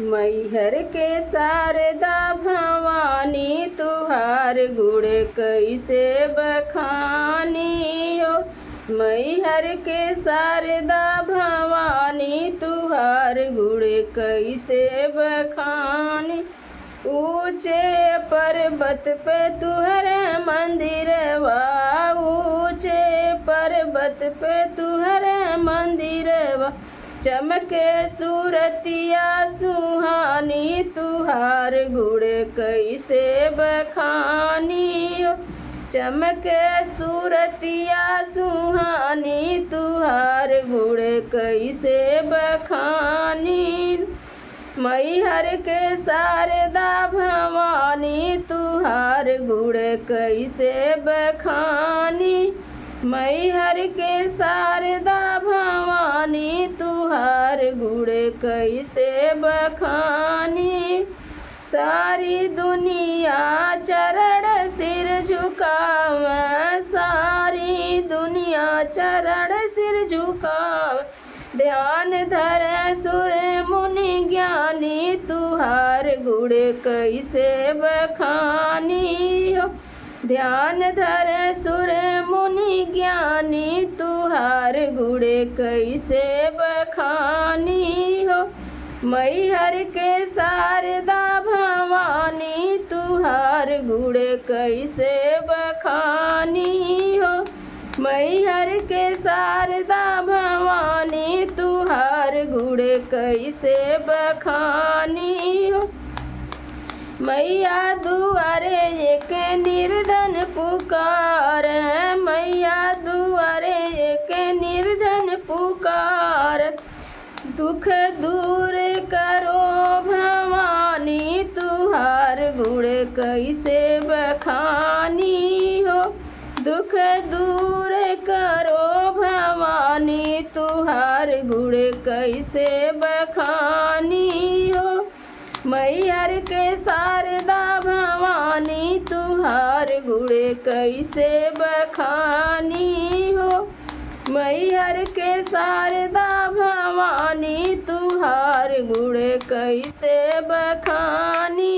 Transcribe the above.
मैहर के शारदा भवानी तुहार गुण कैसे बखानी हो। मैहर के शारदा भवानी तुहार गुण कैसे बखानी। ऊंचे पर्वत पे तुहर मंदिरवा, ऊंचे पर्वत पे तुहर मंदिरवा। चमके सूरतिया सुहानी तुहार गुण कैसे बखानी हो। चमके सूरतिया सुहानी तुहार गुण कैसे बखानी। मैहर के शारदा भवानी तुहार गुण कैसे बखानी। मैहर के शारदा भवानी तुहार गुण कैसे बखानी। सारी दुनिया चरण सिर झुकावे, सारी दुनिया चरण सिर झुकावे। ध्यान धर सुर मुनि ज्ञानी तुहार गुण कैसे बखानी हो। ध्यान धर सुर मुनि ज्ञानी तुहार गुण कैसे बखानी हो। मैहर के शारदा भवानी तुहार गुण कैसे बखानी हो। मैहर के शारदा भवानी तुहार गुण कैसे बखानी हो। मैया दुआरे एक निर्धन पुकार, मैया दुआरे एक निर्धन पुकार। दुख दूर करो भवानी तुहार गुण कैसे बखानी हो। दुख दूर करो भवानी तुहार गुण कैसे बखानी हो। मैहर के शारदा भवानी तुहार गुण कैसे बखानी हो। मैहर के शारदा भवानी तुहार गुण कैसे बखानी